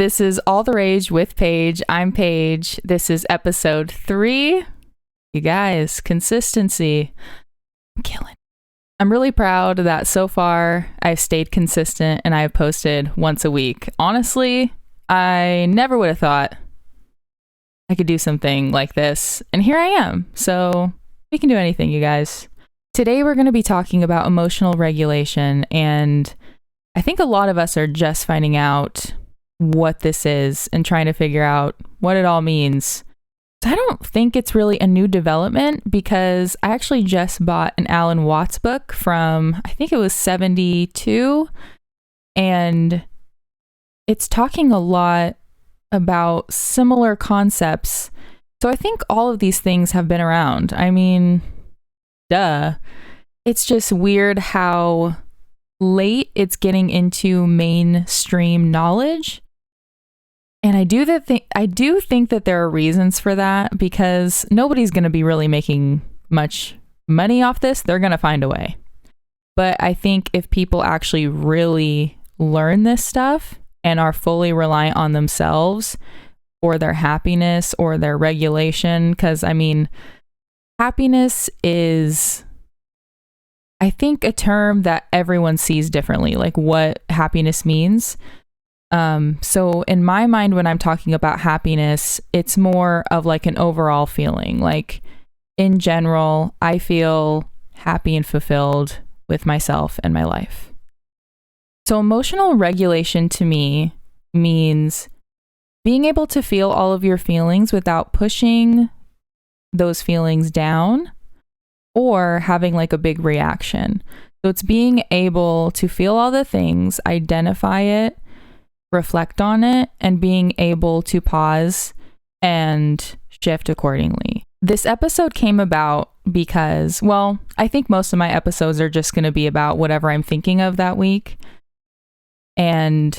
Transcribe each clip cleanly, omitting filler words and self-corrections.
This is All the Rage with Paige. I'm Paige. This is episode 3. You guys, consistency. I'm killing. I'm really proud that so far I've stayed consistent and I've posted once a week. Honestly, I never would have thought I could do something like this. And here I am. So we can do anything, you guys. Today we're going to be talking about emotional regulation. And I think a lot of us are just finding out what this is and trying to figure out what it all means. So I don't think it's really a new development because I actually just bought an Alan Watts book from, I think it was 72, and it's talking a lot about similar concepts. So I think all of these things have been around. I mean, duh. It's just weird how late it's getting into mainstream knowledge. And I do think that there are reasons for that because nobody's going to be really making much money off this. They're going to find a way. But I think if people actually really learn this stuff and are fully reliant on themselves for their happiness or their regulation, because I mean, happiness is, I think, a term that everyone sees differently, like what happiness means. So in my mind, when I'm talking about happiness, it's more of like an overall feeling. Like in general, I feel happy and fulfilled with myself and my life. So emotional regulation to me means being able to feel all of your feelings without pushing those feelings down or having like a big reaction. So it's being able to feel all the things, identify it, reflect on it, and being able to pause and shift accordingly. This episode came about because, well, I think most of my episodes are just going to be about whatever I'm thinking of that week. And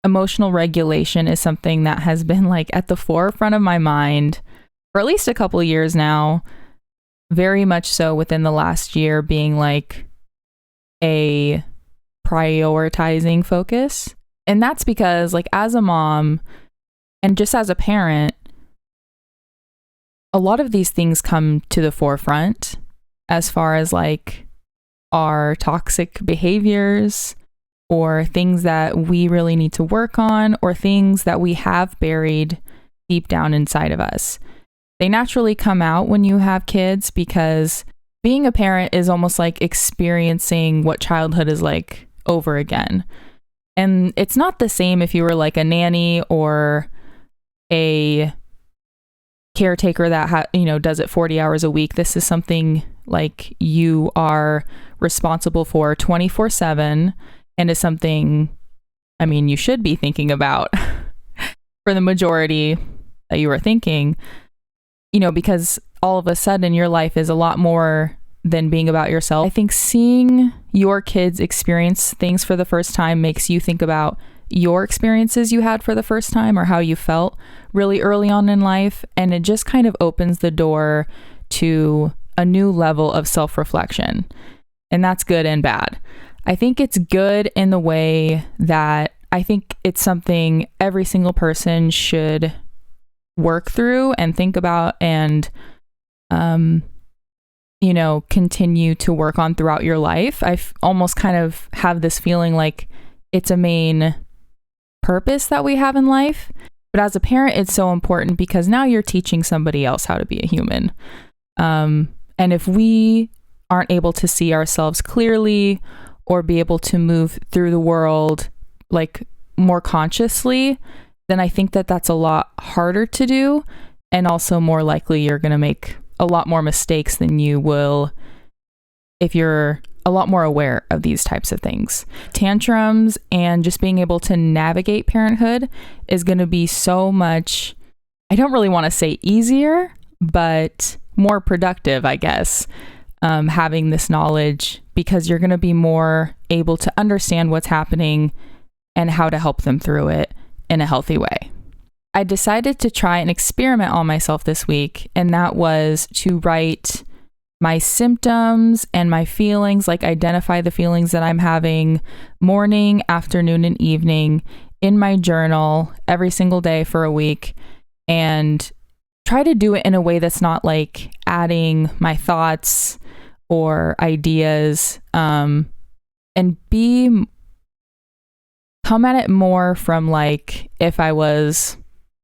emotional regulation is something that has been like at the forefront of my mind for at least a couple of years now. Very much so within the last year being like a prioritizing focus. And that's because, like, as a mom and just as a parent, a lot of these things come to the forefront as far as like our toxic behaviors or things that we really need to work on or things that we have buried deep down inside of us. They naturally come out when you have kids because being a parent is almost like experiencing what childhood is like over again. And it's not the same if you were like a nanny or a caretaker that does it 40 hours a week. This is something like you are responsible for 24/7 and is something, I mean, you should be thinking about for the majority that you are thinking, because all of a sudden your life is a lot more than being about yourself. I think seeing your kids experience things for the first time makes you think about your experiences you had for the first time or how you felt really early on in life. And it just kind of opens the door to a new level of self-reflection. And that's good and bad. I think it's good in the way that I think it's something every single person should work through and think about and, continue to work on throughout your life. I almost kind of have this feeling like it's a main purpose that we have in life. But as a parent, it's so important because now you're teaching somebody else how to be a human. And if we aren't able to see ourselves clearly or be able to move through the world like more consciously, then I think that that's a lot harder to do. And also more likely you're going to make a lot more mistakes than you will if you're a lot more aware of these types of things. Tantrums and just being able to navigate parenthood is going to be so much, I don't really want to say easier, but more productive, I guess, having this knowledge because you're going to be more able to understand what's happening and how to help them through it in a healthy way. I decided to try an experiment on myself this week, and that was to write my symptoms and my feelings, like identify the feelings that I'm having morning, afternoon, and evening in my journal every single day for a week and try to do it in a way that's not like adding my thoughts or ideas, and come at it more from like if I was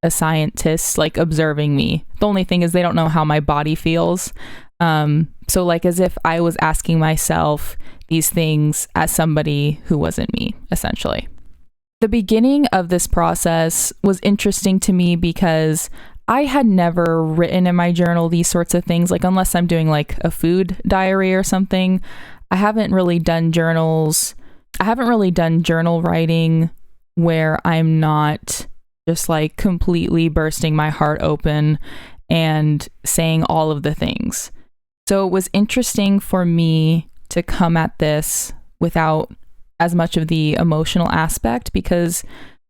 a scientist, like observing me. The only thing is they don't know how my body feels. So like as if I was asking myself these things as somebody who wasn't me, essentially. The beginning of this process was interesting to me because I had never written in my journal these sorts of things, like unless I'm doing like a food diary or something. I haven't really done journals. I haven't really done journal writing where I'm not just like completely bursting my heart open and saying all of the things. So it was interesting for me to come at this without as much of the emotional aspect, because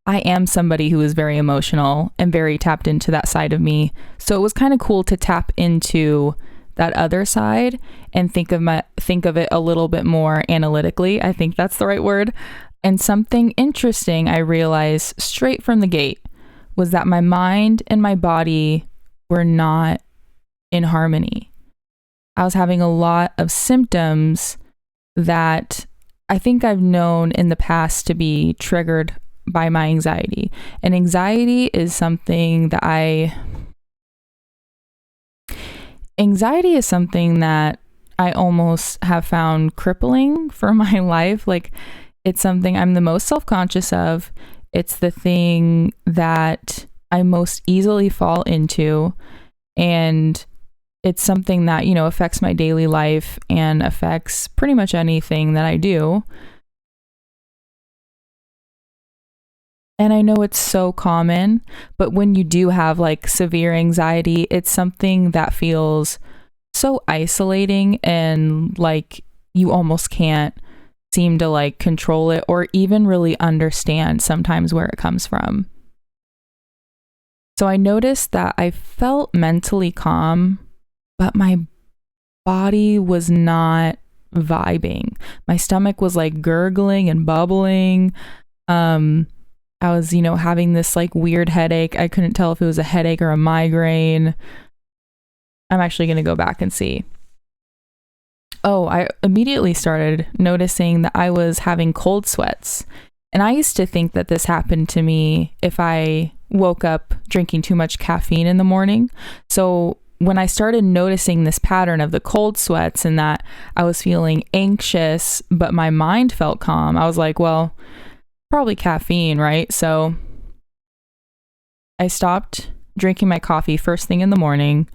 I am somebody who is very emotional and very tapped into that side of me. So it was kind of cool to tap into that other side and think of it a little bit more analytically. I think that's the right word. And something interesting I realized straight from the gate was that my mind and my body were not in harmony. I was having a lot of symptoms that I think I've known in the past to be triggered by my anxiety. And anxiety is something that I almost have found crippling for my life. Like, it's something I'm the most self-conscious of. It's the thing that I most easily fall into. And it's something that, you know, affects my daily life and affects pretty much anything that I do. And I know it's so common, but when you do have like severe anxiety, it's something that feels so isolating and like you almost can't seem to like control it or even really understand sometimes where it comes from. So I noticed that I felt mentally calm, but my body was not vibing. My stomach was like gurgling and bubbling. I was, you know, having this like weird headache. I couldn't tell if it was a headache or a migraine. I'm actually going to go back and see. Oh, I immediately started noticing that I was having cold sweats. And I used to think that this happened to me if I woke up drinking too much caffeine in the morning. So when I started noticing this pattern of the cold sweats and that I was feeling anxious, but my mind felt calm, I was like, well, probably caffeine, right? So I stopped drinking my coffee first thing in the morning.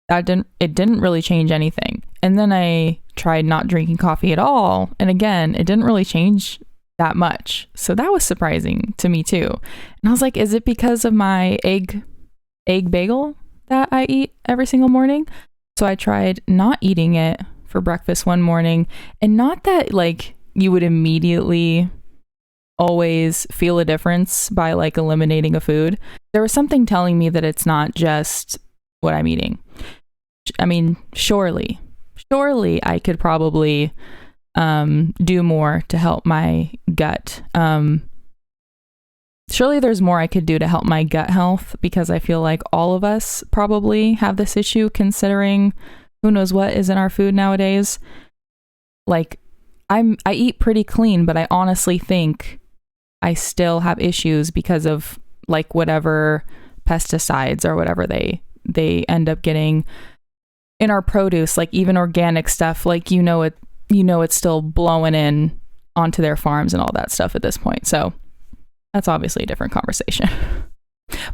It didn't really change anything. And then I tried not drinking coffee at all. And again, it didn't really change that much. So that was surprising to me too. And I was like, is it because of my egg bagel that I eat every single morning? So I tried not eating it for breakfast one morning, and not that like you would immediately always feel a difference by like eliminating a food. There was something telling me that it's not just what I'm eating. I mean, surely I could probably do more to help my gut. Surely there's more I could do to help my gut health, because I feel like all of us probably have this issue, considering who knows what is in our food nowadays. Like, I eat pretty clean, but I honestly think I still have issues because of like whatever pesticides or whatever they end up getting in our produce, like even organic stuff, like it's still blowing in onto their farms and all that stuff at this point. So that's obviously a different conversation.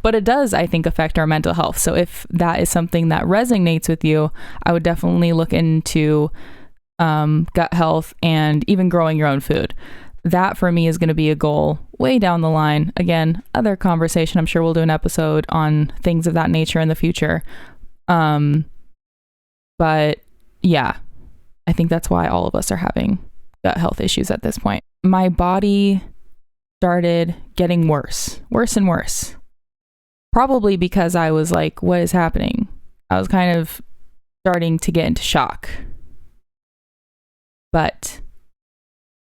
But it does, I think, affect our mental health. So if that is something that resonates with you, I would definitely look into gut health and even growing your own food. That for me is going to be a goal way down the line. Again, other conversation. I'm sure we'll do an episode on things of that nature in the future. But yeah, I think that's why all of us are having gut health issues at this point. My body started getting worse and worse. Probably because I was like, what is happening? I was kind of starting to get into shock. But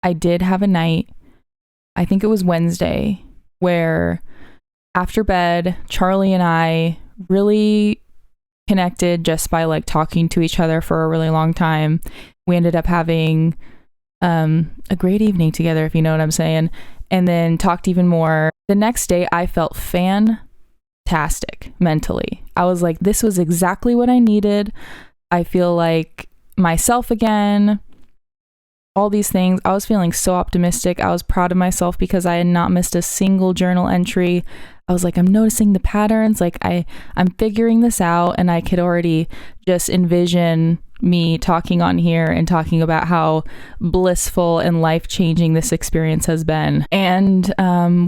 I did have a night, I think it was Wednesday, where after bed, Charlie and I really connected just by like talking to each other for a really long time. We ended up having a great evening together, if you know what I'm saying, and then talked even more. The next day, I felt fantastic mentally. I was like, this was exactly what I needed. I feel like myself again. All these things. I was feeling so optimistic. I was proud of myself because I had not missed a single journal entry. I was like, I'm noticing the patterns. Like I'm figuring this out, and I could already just envision me talking on here and talking about how blissful and life-changing this experience has been. And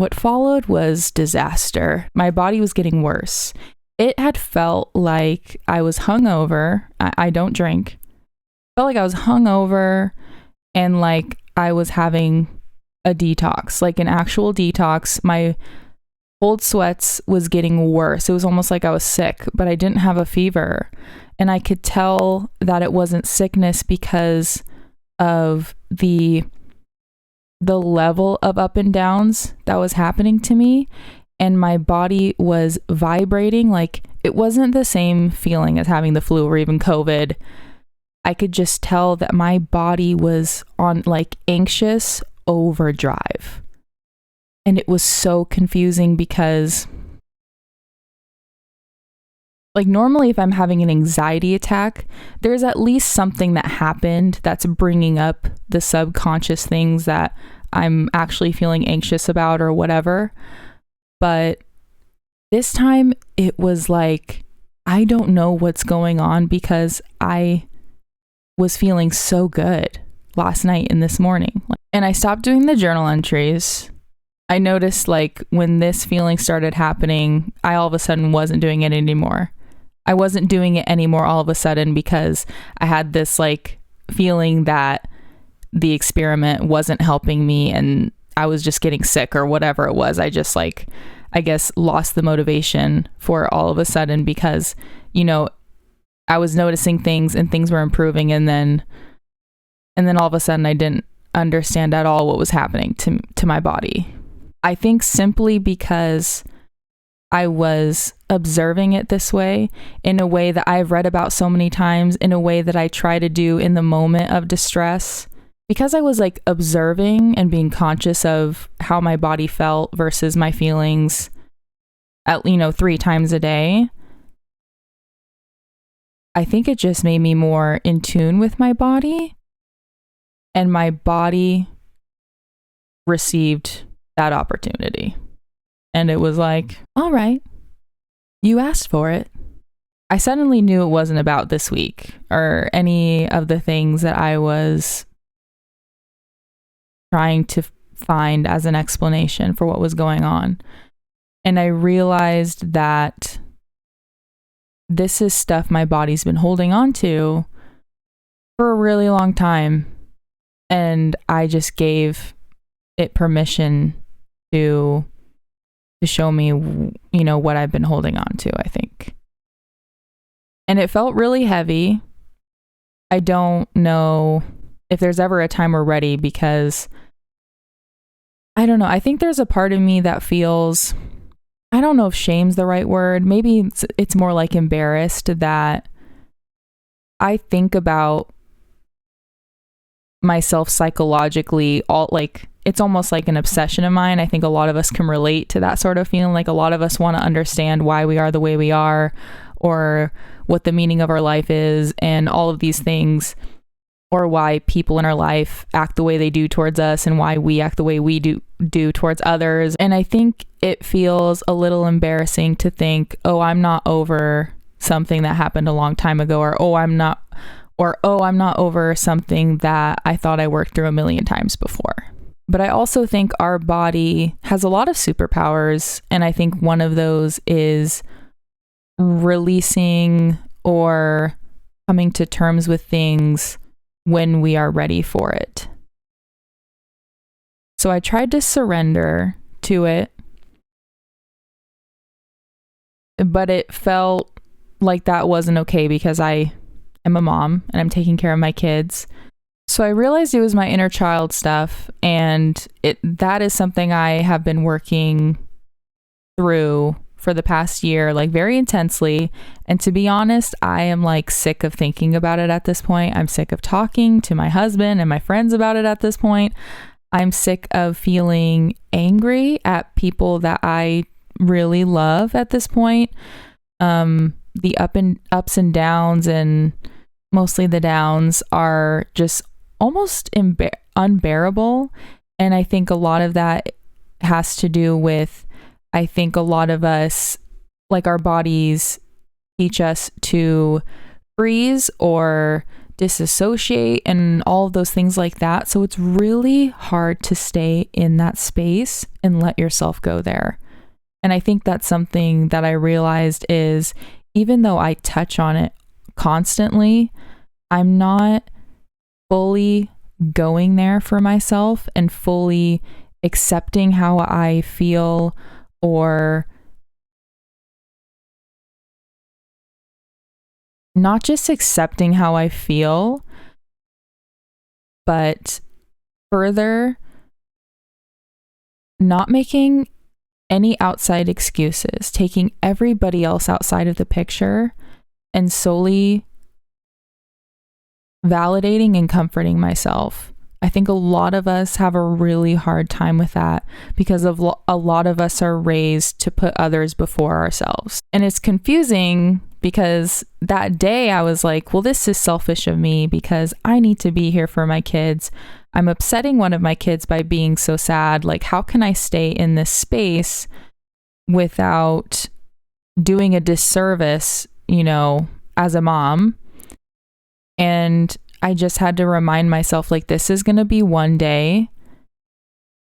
what followed was disaster. My body was getting worse. It had felt like I was hungover. I don't drink. Felt like I was hungover and like I was having a detox, like an actual detox. My cold sweats was getting worse. It was almost like I was sick, but I didn't have a fever. And I could tell that it wasn't sickness because of the level of up and downs that was happening to me. And my body was vibrating. Like it wasn't the same feeling as having the flu or even COVID. I could just tell that my body was on like anxious overdrive. And it was so confusing because like normally if I'm having an anxiety attack, there's at least something that happened that's bringing up the subconscious things that I'm actually feeling anxious about or whatever. But this time it was like, I don't know what's going on because I was feeling so good last night and this morning. And I stopped doing the journal entries. I noticed like when this feeling started happening, I all of a sudden wasn't doing it anymore. I wasn't doing it anymore all of a sudden because I had this like feeling that the experiment wasn't helping me and I was just getting sick or whatever it was. I just like, I guess, lost the motivation for it all of a sudden because, you know, I was noticing things and things were improving and then all of a sudden I didn't understand at all what was happening to my body. I think simply because I was observing it this way, in a way that I've read about so many times, in a way that I try to do in the moment of distress. Because I was like observing and being conscious of how my body felt versus my feelings at, 3 times a day, I think it just made me more in tune with my body, and my body received that opportunity. And it was like, all right, you asked for it. I suddenly knew it wasn't about this week or any of the things that I was trying to find as an explanation for what was going on. And I realized that this is stuff my body's been holding on to for a really long time. And I just gave it permission to show me, what I've been holding on to, I think. And it felt really heavy. I don't know if there's ever a time we're ready because I don't know. I think there's a part of me that feels, I don't know if shame's the right word. Maybe it's more like embarrassed that I think about myself psychologically it's almost like an obsession of mine. I think a lot of us can relate to that sort of feeling. Like a lot of us want to understand why we are the way we are or what the meaning of our life is and all of these things, or why people in our life act the way they do towards us and why we act the way we do towards others. And I think it feels a little embarrassing to think, oh, I'm not over something that happened a long time ago, or oh, I'm not over something that I thought I worked through a million times before. But I also think our body has a lot of superpowers, and I think one of those is releasing or coming to terms with things when we are ready for it. So I tried to surrender to it, but it felt like that wasn't okay because I am a mom and I'm taking care of my kids. So I realized it was my inner child stuff, and that is something I have been working through for the past year, like very intensely. And to be honest, I am like sick of thinking about it at this point. I'm sick of talking to my husband and my friends about it at this point. I'm sick of feeling angry at people that I really love at this point. The ups and downs, and mostly the downs, are just almost unbearable. And I think a lot of that has to do with, I think a lot of us, like, our bodies teach us to freeze or disassociate and all of those things like that. So it's really hard to stay in that space and let yourself go there. And I think that's something that I realized is, even though I touch on it constantly, I'm not fully going there for myself and fully accepting how I feel, or not just accepting how I feel, but further not making any outside excuses, taking everybody else outside of the picture and solely validating and comforting myself. I think a lot of us have a really hard time with that because of a lot of us are raised to put others before ourselves. And it's confusing because that day I was like, well, this is selfish of me because I need to be here for my kids. I'm upsetting one of my kids by being so sad. Like, how can I stay in this space without doing a disservice, as a mom? And I just had to remind myself, like, this is going to be one day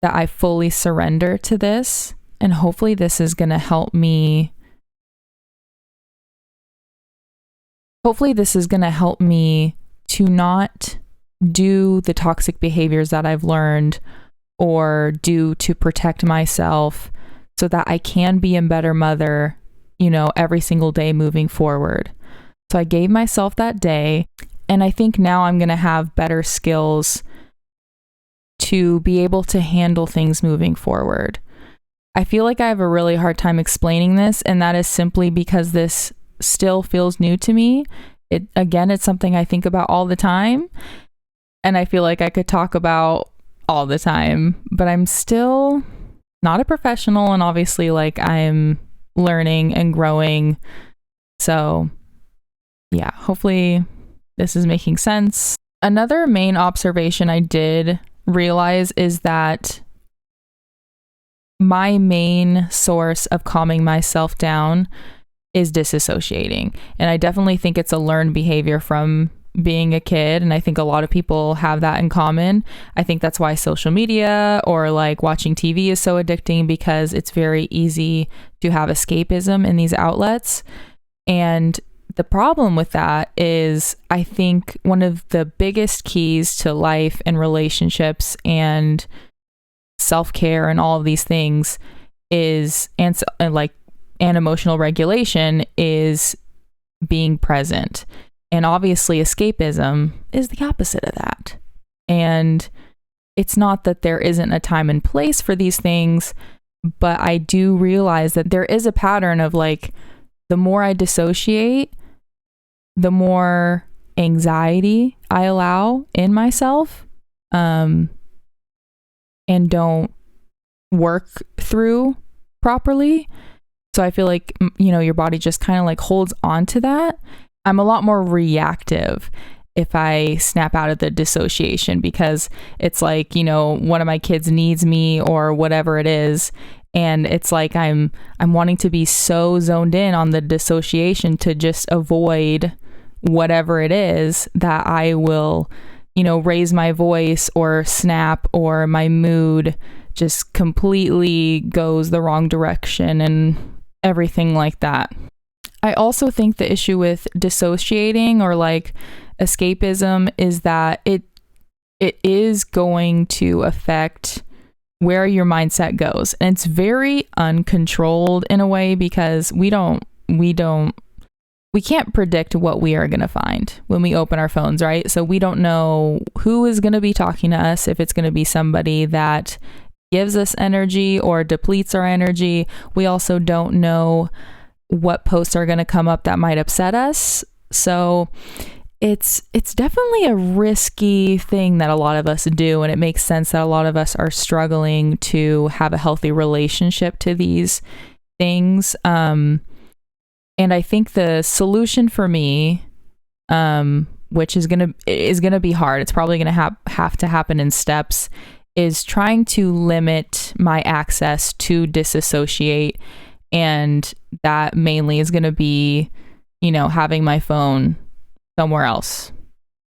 that I fully surrender to this. And hopefully this is going to help me. Hopefully this is going to help me to not do the toxic behaviors that I've learned or do to protect myself, so that I can be a better mother, every single day moving forward. So I gave myself that day. And I think now I'm going to have better skills to be able to handle things moving forward. I feel like I have a really hard time explaining this, and that is simply because this still feels new to me. It's something I think about all the time, and I feel like I could talk about all the time, but I'm still not a professional, and obviously, like, I'm learning and growing. So yeah, hopefully this is making sense. Another main observation I did realize is that my main source of calming myself down is disassociating. And I definitely think it's a learned behavior from being a kid. And I think a lot of people have that in common. I think that's why social media or like watching TV is so addicting, because it's very easy to have escapism in these outlets. And the problem with that is, I think one of the biggest keys to life and relationships and self-care and all of these things is, and emotional regulation, is being present. And obviously escapism is the opposite of that. And it's not that there isn't a time and place for these things, but I do realize that there is a pattern of, like, the more I dissociate, the more anxiety I allow in myself, and don't work through properly. So I feel like, your body just kind of like holds on to that. I'm a lot more reactive if I snap out of the dissociation, because it's like, one of my kids needs me or whatever it is. And it's like I'm wanting to be so zoned in on the dissociation to just avoid whatever it is, that I will, raise my voice or snap, or my mood just completely goes the wrong direction and everything like that. I also think the issue with dissociating or like escapism is that it is going to affect where your mindset goes. And it's very uncontrolled in a way, because we don't we can't predict what we are going to find when we open our phones, right? So we don't know who is going to be talking to us, if it's going to be somebody that gives us energy or depletes our energy. We also don't know what posts are going to come up that might upset us. So it's definitely a risky thing that a lot of us do, and it makes sense that a lot of us are struggling to have a healthy relationship to these things. And I think the solution for me, which is gonna be hard, it's probably gonna have to happen in steps, is trying to limit my access to disassociate. And that mainly is gonna be, having my phone somewhere else,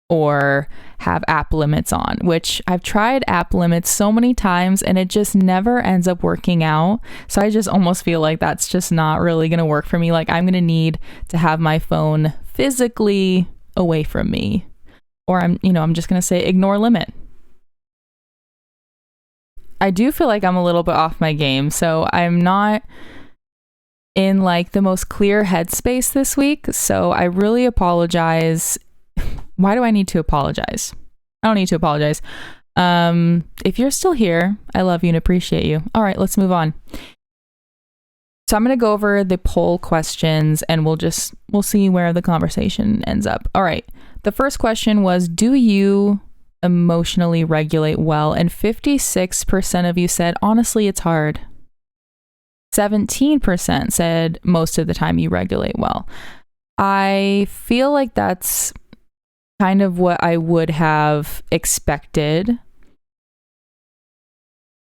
or have app limits on, which I've tried app limits so many times and it just never ends up working out. So I just almost feel like that's just not really going to work for me. Like, I'm going to need to have my phone physically away from me, or I'm just going to say ignore limit. I do feel like I'm a little bit off my game, so I'm not in like the most clear headspace this week. So I really apologize. Why do I need to apologize? I don't need to apologize. If you're still here, I love you and appreciate you. All right, let's move on. So I'm going to go over the poll questions and we'll see where the conversation ends up. All right. The first question was, do you emotionally regulate well? And 56% of you said, honestly, it's hard. 17% said most of the time you regulate well. I feel like that's kind of what I would have expected.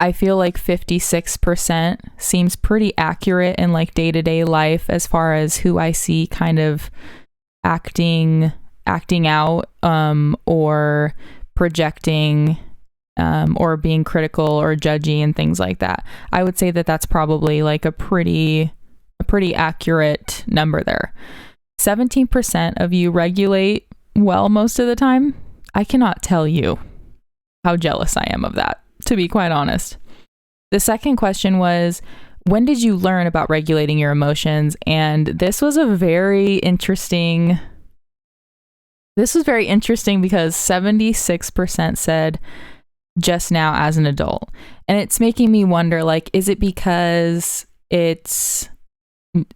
I feel like 56% seems pretty accurate in like day-to-day life as far as who I see kind of acting out, or projecting, or being critical or judgy and things like that. I would say that that's probably like a pretty accurate number there. 17% of you regulate well most of the time. I cannot tell you how jealous I am of that, to be quite honest. The second question was, when did you learn about regulating your emotions? And this was very interesting because 76% said just now as an adult. And it's making me wonder, like, is it because it's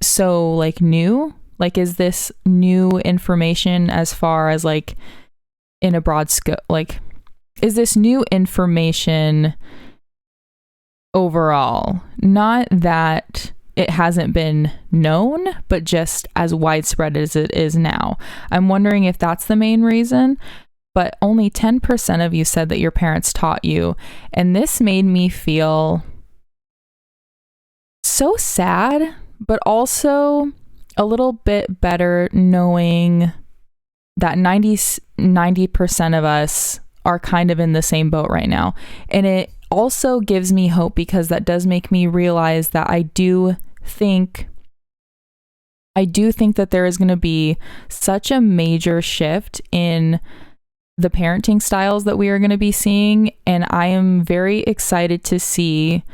so like new? Like, is this new information as far as like in a broad scope? Like, is this new information overall? Not that it hasn't been known, but just as widespread as it is now. I'm wondering if that's the main reason. But only 10% of you said that your parents taught you. And this made me feel so sad, but also a little bit better knowing that 90% of us are kind of in the same boat right now. And it also gives me hope, because that does make me realize that I do think that there is going to be such a major shift in the parenting styles that we are going to be seeing. And I am very excited to see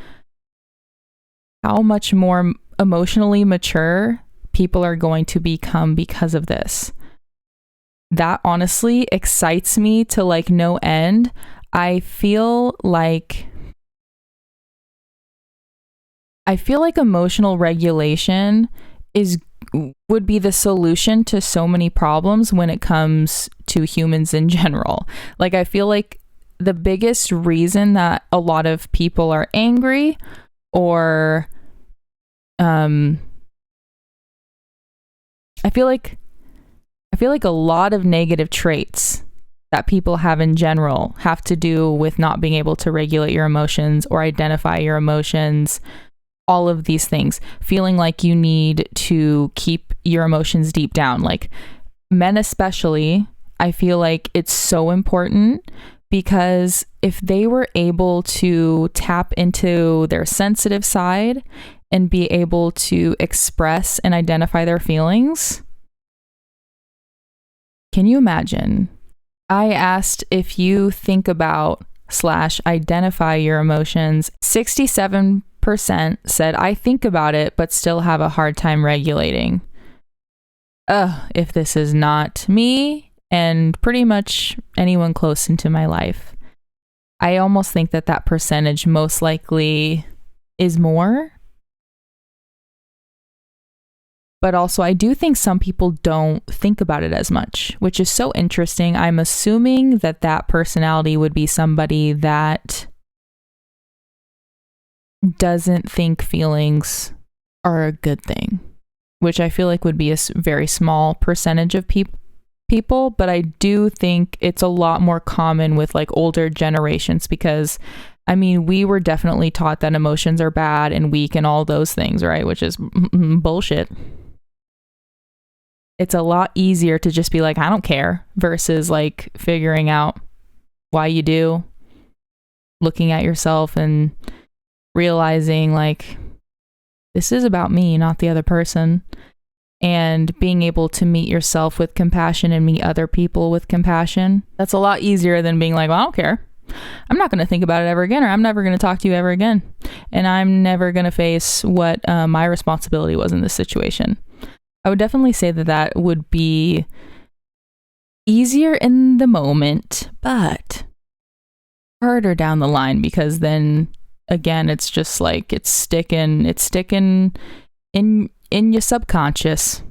how much more emotionally mature people are going to become because of this. That honestly excites me to like no end. I feel like emotional regulation would be the solution to so many problems when it comes to humans in general. Like, I feel like the biggest reason that a lot of people are angry, or I feel like a lot of negative traits that people have in general have to do with not being able to regulate your emotions or identify your emotions. All of these things, feeling like you need to keep your emotions deep down. Like, men especially, I feel like it's so important, because if they were able to tap into their sensitive side and be able to express and identify their feelings, can you imagine? I asked if you think about / identify your emotions. 67% said, I think about it, but still have a hard time regulating. if this is not me and pretty much anyone close into my life. I almost think that percentage most likely is more. But also, I do think some people don't think about it as much, which is so interesting. I'm assuming that personality would be somebody that doesn't think feelings are a good thing, which I feel like would be a very small percentage of people. But I do think it's a lot more common with like older generations because, I mean, we were definitely taught that emotions are bad and weak and all those things, right? Which is bullshit. It's a lot easier to just be like, I don't care, versus like figuring out why you do, looking at yourself and realizing like, this is about me, not the other person, and being able to meet yourself with compassion and meet other people with compassion. That's a lot easier than being like, well, I don't care. I'm not going to think about it ever again, or I'm never going to talk to you ever again. And I'm never going to face what my responsibility was in this situation. I would definitely say that would be easier in the moment, but harder down the line, because then again, it's just like it's sticking in your subconscious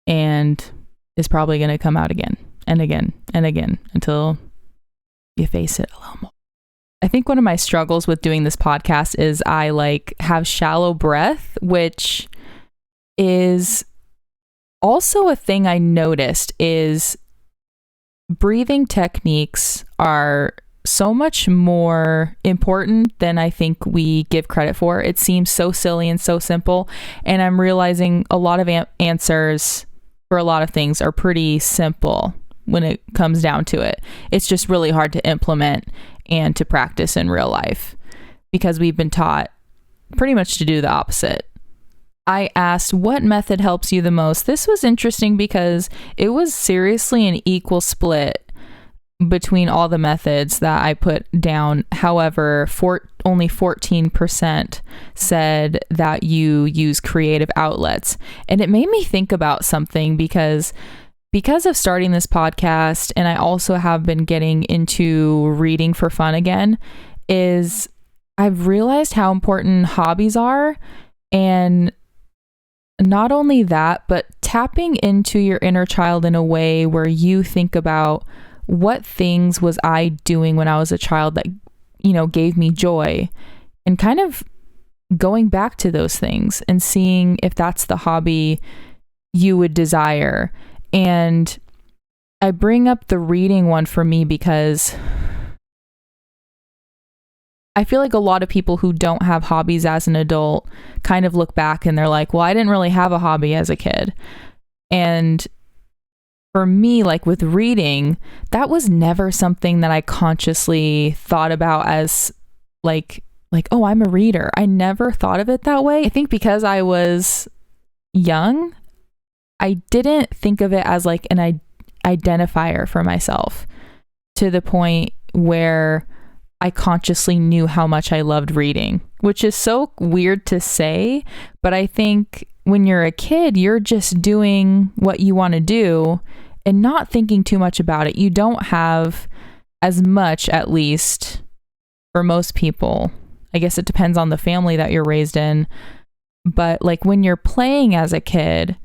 and is probably going to come out again and again and again until you face it a little more. I think one of my struggles with doing this podcast is I like have shallow breath, which is also a thing I noticed is breathing techniques are so much more important than I think we give credit for. It seems so silly and so simple. And I'm realizing a lot of answers for a lot of things are pretty simple when it comes down to it. It's just really hard to implement and to practice in real life because we've been taught pretty much to do the opposite. I asked what method helps you the most. This was interesting because it was seriously an equal split between all the methods that I put down. However, only 14% said that you use creative outlets. And it made me think about something because of starting this podcast, and I also have been getting into reading for fun again, is I've realized how important hobbies are. And not only that, but tapping into your inner child in a way where you think about what things was I doing when I was a child that, gave me joy, and kind of going back to those things and seeing if that's the hobby you would desire. And I bring up the reading one for me because I feel like a lot of people who don't have hobbies as an adult kind of look back and they're like, well, I didn't really have a hobby as a kid. And for me, like with reading, that was never something that I consciously thought about as like, oh, I'm a reader. I never thought of it that way. I think because I was young, I didn't think of it as like an identifier for myself to the point where I consciously knew how much I loved reading, which is so weird to say, but I think when you're a kid, you're just doing what you want to do and not thinking too much about it. You don't have as much, at least for most people. I guess it depends on the family that you're raised in, but like when you're playing as a kid,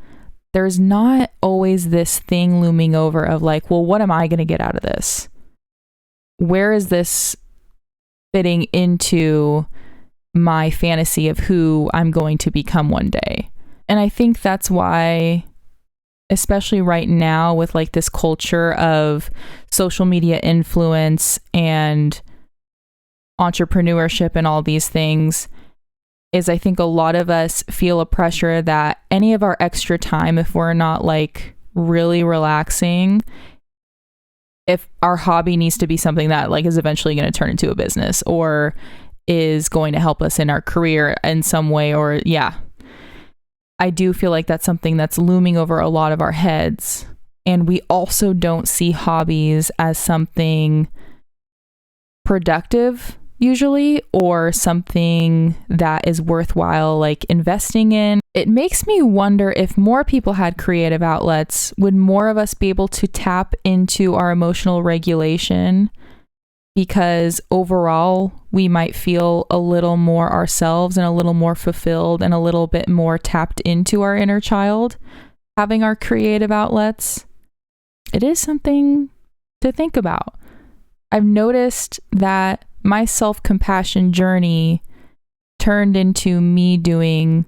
there's not always this thing looming over of like, well, what am I going to get out of this? Where is this fitting into my fantasy of who I'm going to become one day? And I think that's why, especially right now with like this culture of social media influence and entrepreneurship and all these things, is I think a lot of us feel a pressure that any of our extra time, if we're not like really relaxing, if our hobby needs to be something that like is eventually going to turn into a business or is going to help us in our career in some way, or I do feel like that's something that's looming over a lot of our heads. And we also don't see hobbies as something productive usually, or something that is worthwhile like investing in. It makes me wonder, if more people had creative outlets, would more of us be able to tap into our emotional regulation? Because overall, we might feel a little more ourselves and a little more fulfilled and a little bit more tapped into our inner child, having our creative outlets. It is something to think about. I've noticed that my self-compassion journey turned into me doing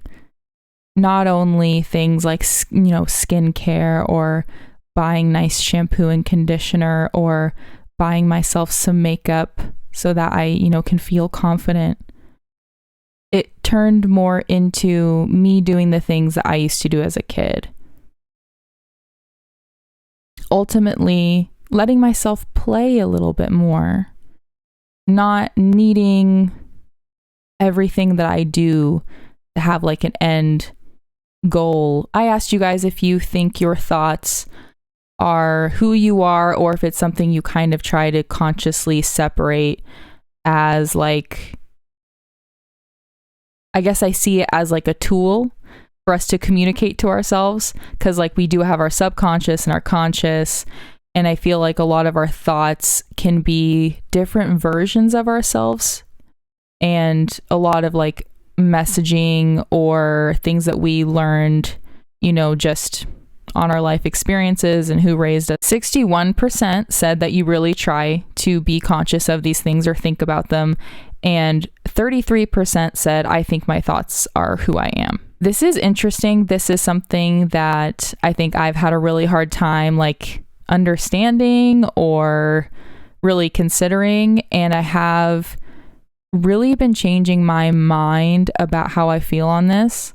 not only things like, skincare, or buying nice shampoo and conditioner, or buying myself some makeup so that I, can feel confident. It turned more into me doing the things that I used to do as a kid. Ultimately, letting myself play a little bit more, not needing everything that I do to have like an end goal. I asked you guys if you think your thoughts are who you are, or if it's something you kind of try to consciously separate as like, I guess I see it as like a tool for us to communicate to ourselves, because like we do have our subconscious and our conscious, and I feel like a lot of our thoughts can be different versions of ourselves, and a lot of like messaging or things that we learned, just on our life experiences and who raised us. 61% said that you really try to be conscious of these things or think about them. And 33% said, I think my thoughts are who I am. This is interesting. This is something that I think I've had a really hard time like understanding or really considering. And I have really been changing my mind about how I feel on this.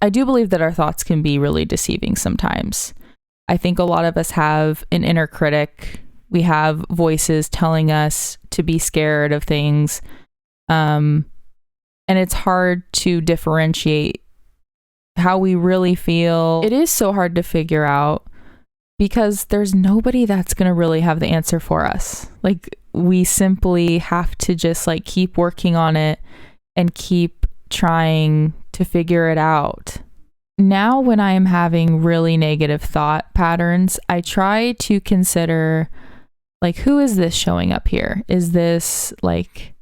I do believe that our thoughts can be really deceiving sometimes. I think a lot of us have an inner critic. We have voices telling us to be scared of things. And it's hard to differentiate how we really feel. It is so hard to figure out because there's nobody that's going to really have the answer for us. Like, we simply have to just like keep working on it and keep trying to figure it out. Now, when I am having really negative thought patterns, I try to consider like, who is this showing up here? Is this like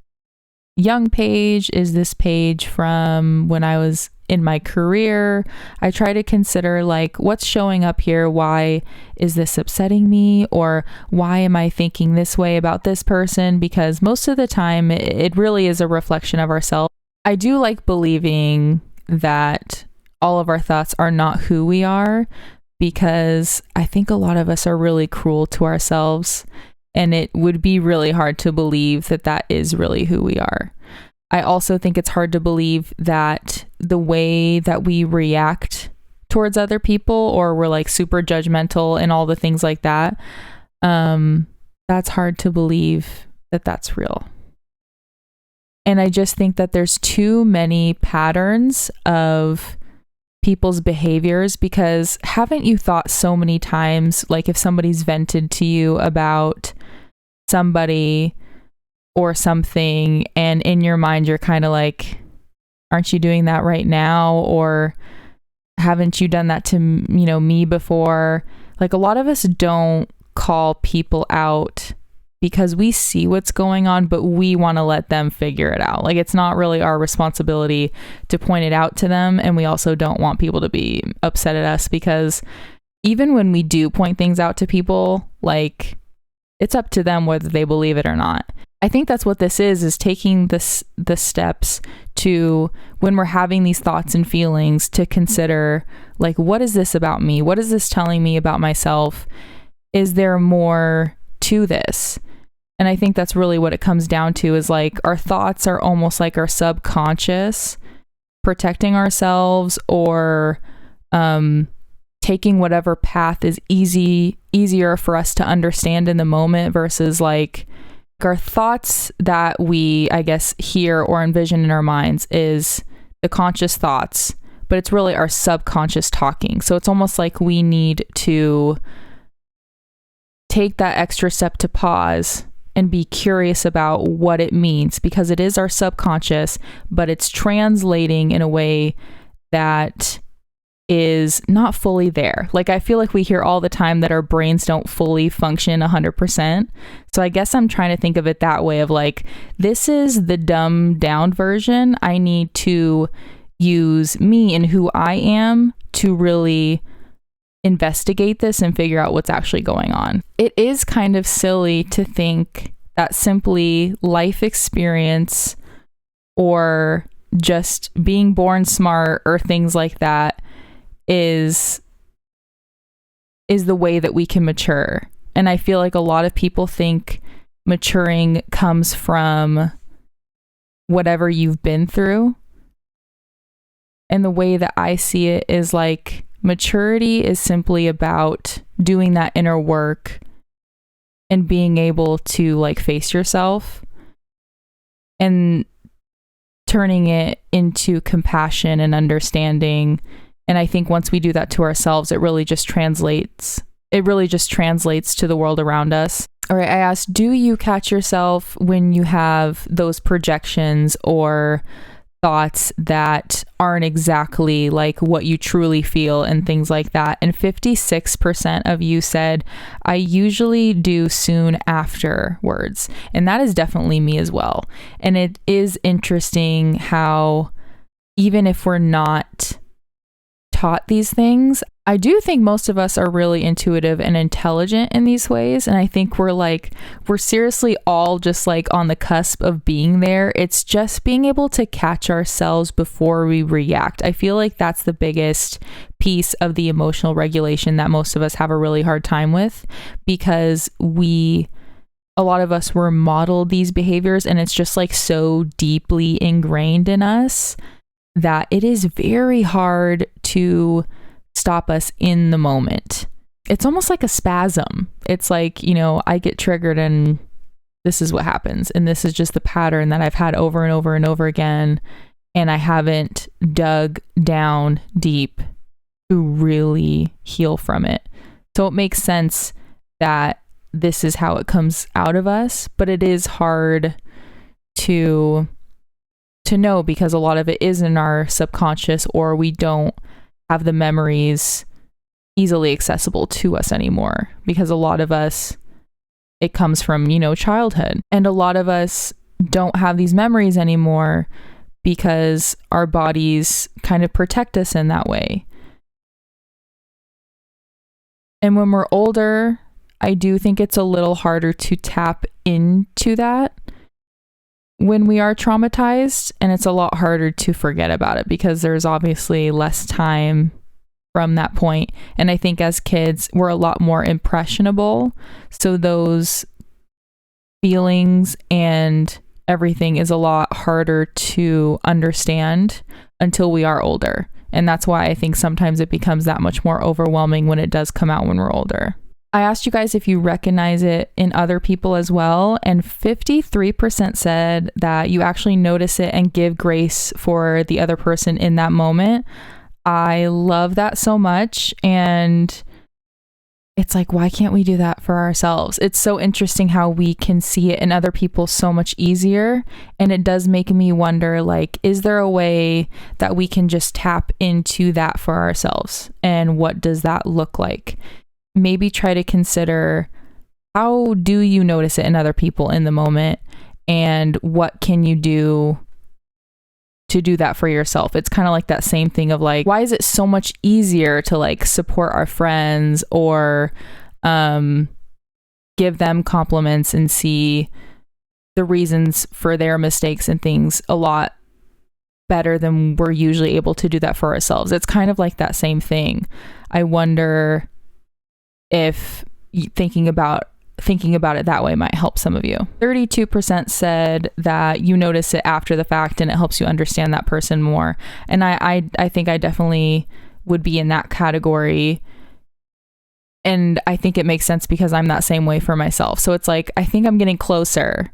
young Paige? Is this Paige from when I was in my career? I try to consider like, what's showing up here? Why is this upsetting me? Or why am I thinking this way about this person? Because most of the time it really is a reflection of ourselves. I do like believing that all of our thoughts are not who we are, because I think a lot of us are really cruel to ourselves, and it would be really hard to believe that that is really who we are. I also think it's hard to believe that the way that we react towards other people, or we're like super judgmental and all the things like that, that's hard to believe that that's real. And I just think that there's too many patterns of people's behaviors, because haven't you thought so many times, like if somebody's vented to you about somebody or something, and in your mind you're kind of like, aren't you doing that right now? Or haven't you done that to, me before? Like, a lot of us don't call people out because we see what's going on, but we want to let them figure it out. Like, it's not really our responsibility to point it out to them. And we also don't want people to be upset at us, because even when we do point things out to people, like, it's up to them whether they believe it or not. I think that's what this is taking the steps to, when we're having these thoughts and feelings, to consider, like, what is this about me? What is this telling me about myself? Is there more to this? And I think that's really what it comes down to, is like, our thoughts are almost like our subconscious protecting ourselves, or taking whatever path is easier for us to understand in the moment, versus like our thoughts that we, I guess, hear or envision in our minds is the conscious thoughts, but it's really our subconscious talking. So it's almost like we need to take that extra step to pause and be curious about what it means, because it is our subconscious, but it's translating in a way that is not fully there. Like, I feel like we hear all the time that our brains don't fully function 100%. So I guess I'm trying to think of it that way of like, this is the dumbed down version. I need to use me and who I am to really investigate this and figure out what's actually going on. It is kind of silly to think that simply life experience or just being born smart or things like that is the way that we can mature. And I feel like a lot of people think maturing comes from whatever you've been through. And the way that I see it is like, maturity is simply about doing that inner work and being able to like face yourself and turning it into compassion and understanding. And I think once we do that to ourselves, it really just translates to the world around us. All right, I asked, do you catch yourself when you have those projections or thoughts that aren't exactly like what you truly feel and things like that? And 56% of you said, I usually do soon afterwards. And that is definitely me as well. And it is interesting how even if we're not taught these things, I do think most of us are really intuitive and intelligent in these ways. And I think we're seriously all just like on the cusp of being there. It's just being able to catch ourselves before we react. I feel like that's the biggest piece of the emotional regulation that most of us have a really hard time with, because a lot of us were modeled these behaviors, and it's just like so deeply ingrained in us that it is very hard to stop us in the moment. It's almost like a spasm. It's like, I get triggered and this is what happens. And this is just the pattern that I've had over and over and over again. And I haven't dug down deep to really heal from it. So it makes sense that this is how it comes out of us, but it is hard to know, because a lot of it is in our subconscious, or we don't have the memories easily accessible to us anymore, because a lot of us, it comes from, childhood. And a lot of us don't have these memories anymore because our bodies kind of protect us in that way. And when we're older, I do think it's a little harder to tap into that when we are traumatized, and it's a lot harder to forget about it because there's obviously less time from that point. And I think as kids, we're a lot more impressionable. So those feelings and everything is a lot harder to understand until we are older. And that's why I think sometimes it becomes that much more overwhelming when it does come out when we're older. I asked you guys if you recognize it in other people as well, and 53% said that you actually notice it and give grace for the other person in that moment. I love that so much, and it's like, why can't we do that for ourselves? It's so interesting how we can see it in other people so much easier, and it does make me wonder, like, is there a way that we can just tap into that for ourselves, and what does that look like? Maybe try to consider, how do you notice it in other people in the moment, and what can you do to do that for yourself? It's kind of like that same thing of like, why is it so much easier to like support our friends or give them compliments and see the reasons for their mistakes and things a lot better than we're usually able to do that for ourselves? It's kind of like that same thing. I wonder if thinking about it that way might help some of you. 32% said that you notice it after the fact and it helps you understand that person more. And I think I definitely would be in that category. And I think it makes sense because I'm that same way for myself. So it's like, I think I'm getting closer.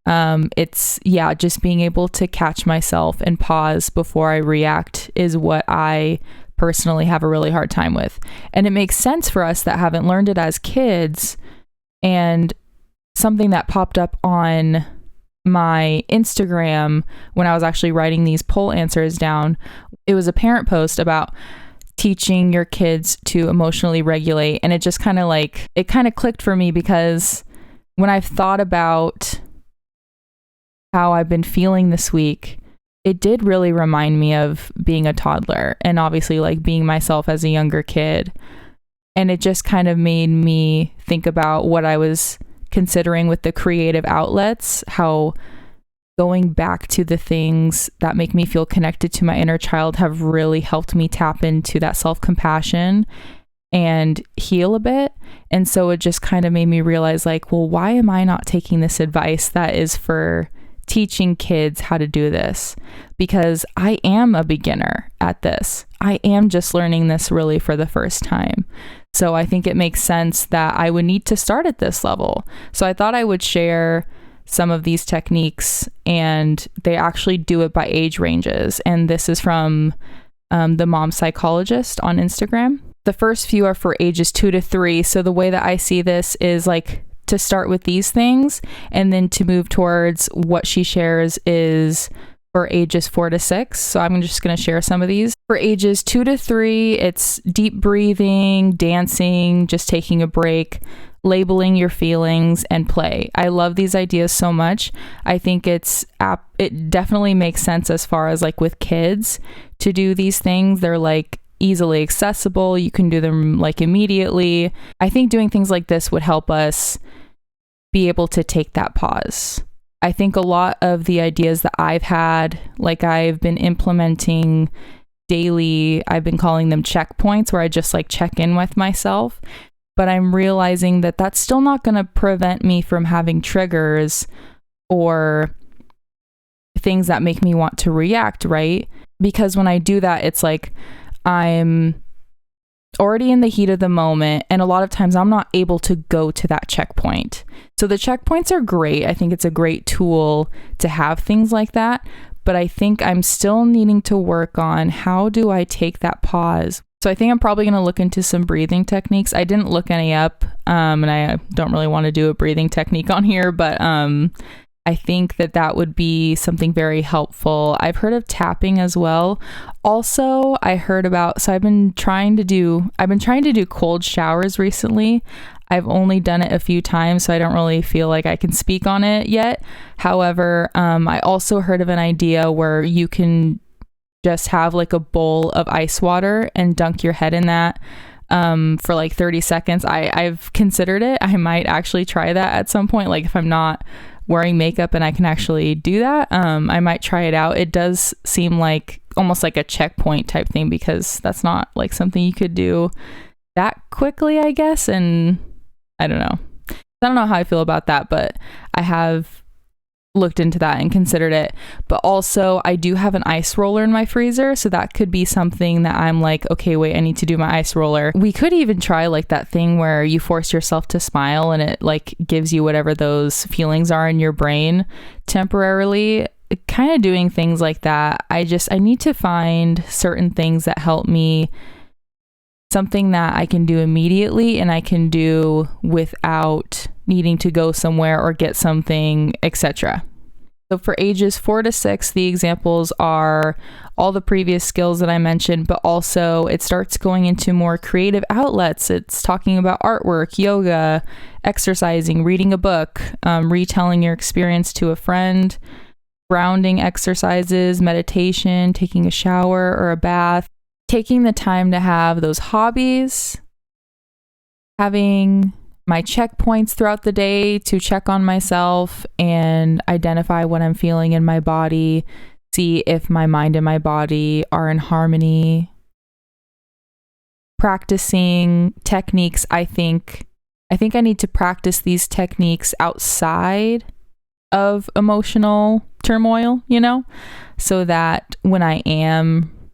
It's just being able to catch myself and pause before I react is what I personally have a really hard time with. And it makes sense for us that haven't learned it as kids. And something that popped up on my Instagram when I was actually writing these poll answers down. It was a parent post about teaching your kids to emotionally regulate. And it just kind of clicked for me, because when I've thought about how I've been feeling this week, it did really remind me of being a toddler and obviously like being myself as a younger kid. And it just kind of made me think about what I was considering with the creative outlets, how going back to the things that make me feel connected to my inner child have really helped me tap into that self-compassion and heal a bit. And so it just kind of made me realize, like, well, why am I not taking this advice that is for teaching kids how to do this? Because I am a beginner at this. I am just learning this really for the first time. So I think it makes sense that I would need to start at this level. So I thought I would share some of these techniques, and they actually do it by age ranges. And this is from the Mom Psychologist on Instagram. The first few are for ages 2 to 3. So the way that I see this is like to start with these things, and then to move towards what she shares is for ages 4 to 6. So I'm just going to share some of these. For ages 2 to 3, it's deep breathing, dancing, just taking a break, labeling your feelings, and play. I love these ideas so much. I think it definitely makes sense as far as like with kids to do these things. They're like easily accessible. You can do them like immediately. I think doing things like this would help us be able to take that pause. I think a lot of the ideas that I've had, like I've been implementing daily, I've been calling them checkpoints, where I just like check in with myself. But I'm realizing that that's still not going to prevent me from having triggers or things that make me want to react, right? Because when I do that, it's like I'm already in the heat of the moment, and a lot of times I'm not able to go to that checkpoint. So the checkpoints are great. I think it's a great tool to have things like that, but I think I'm still needing to work on how do I take that pause. So I think I'm probably going to look into some breathing techniques. I didn't look any up, and I don't really want to do a breathing technique on here, but I think that would be something very helpful. I've heard of tapping as well. Also, I've been trying to do cold showers recently. I've only done it a few times, so I don't really feel like I can speak on it yet. However, I also heard of an idea where you can just have like a bowl of ice water and dunk your head in that for like 30 seconds. I've considered it. I might actually try that at some point. Like if I'm not wearing makeup and I can actually do that, I might try it out. It does seem like almost like a checkpoint type thing, because that's not like something you could do that quickly, I guess. And I don't know how I feel about that, but I have looked into that and considered it. But also I do have an ice roller in my freezer, so that could be something that I'm like, okay, wait, I need to do my ice roller. We could even try like that thing where you force yourself to smile and it like gives you whatever those feelings are in your brain temporarily. Kind of doing things like that. I need to find certain things that help me, something that I can do immediately and I can do without needing to go somewhere or get something, etc. So for ages 4 to 6, the examples are all the previous skills that I mentioned, but also it starts going into more creative outlets. It's talking about artwork, yoga, exercising, reading a book, retelling your experience to a friend, grounding exercises, meditation, taking a shower or a bath, taking the time to have those hobbies, having my checkpoints throughout the day to check on myself and identify what I'm feeling in my body, see if my mind and my body are in harmony. Practicing techniques, I think I need to practice these techniques outside of emotional turmoil, so that when I am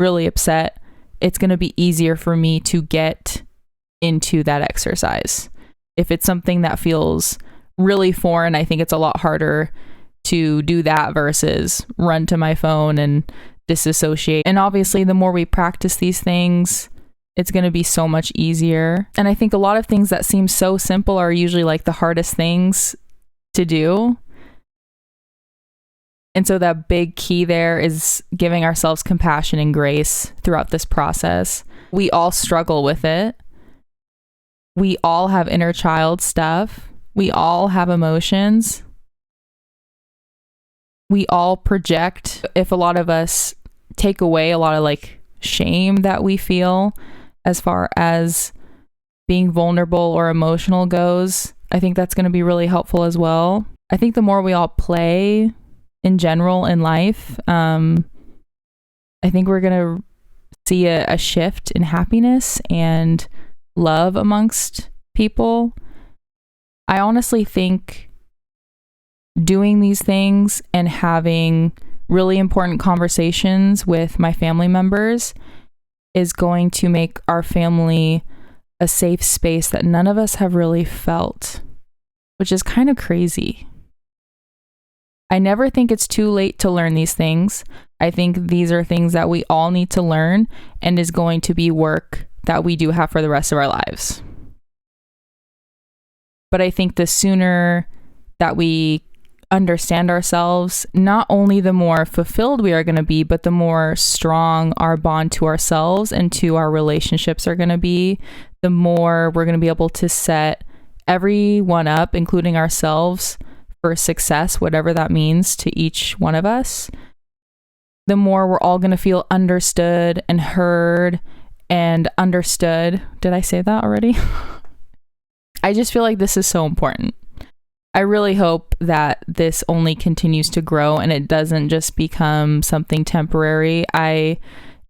really upset, it's going to be easier for me to get into that exercise. If it's something that feels really foreign, I think it's a lot harder to do that versus run to my phone and disassociate. And obviously, the more we practice these things, it's going to be so much easier. And I think a lot of things that seem so simple are usually like the hardest things to do. And so that big key there is giving ourselves compassion and grace throughout this process. We all struggle with it. We all have inner child stuff. We all have emotions. We all project. If a lot of us take away a lot of like shame that we feel as far as being vulnerable or emotional goes, I think that's going to be really helpful as well. I think the more we all play in general in life, I think we're going to see a shift in happiness and love amongst people. I honestly think doing these things and having really important conversations with my family members is going to make our family a safe space that none of us have really felt, which is kind of crazy. I never think it's too late to learn these things. I think these are things that we all need to learn and is going to be work that we do have for the rest of our lives. But I think the sooner that we understand ourselves, not only the more fulfilled we are going to be, but the more strong our bond to ourselves and to our relationships are going to be, the more we're going to be able to set everyone up, including ourselves, for success, whatever that means to each one of us. The more we're all going to feel understood and heard and understood. Did I say that already? I just feel like this is so important. I really hope that this only continues to grow and it doesn't just become something temporary. I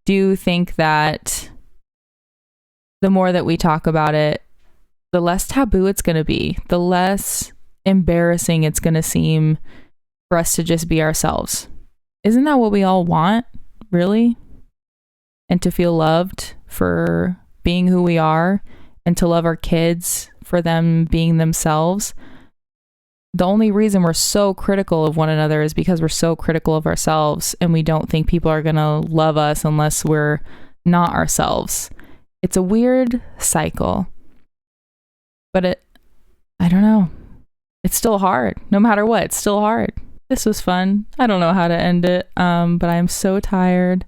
do think that the more that we talk about it, the less taboo it's going to be, the less embarrassing it's going to seem for us to just be ourselves. Isn't that what we all want, really? And to feel loved for being who we are and to love our kids for them being themselves. The only reason we're so critical of one another is because we're so critical of ourselves and we don't think people are going to love us unless we're not ourselves. It's a weird cycle. But I don't know. It's still hard. No matter what, it's still hard. This was fun. I don't know how to end it, but I'm so tired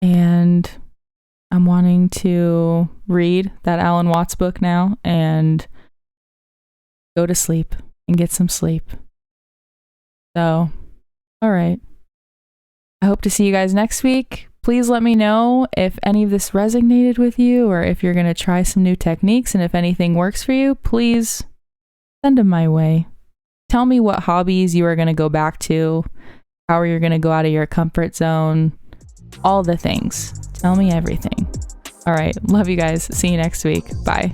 and I'm wanting to read that Alan Watts book now and go to sleep and get some sleep. So, all right. I hope to see you guys next week. Please let me know if any of this resonated with you or if you're going to try some new techniques, and if anything works for you, please send them my way. Tell me what hobbies you are going to go back to, how you're going to go out of your comfort zone, all the things. Tell me everything. All right. Love you guys. See you next week. Bye.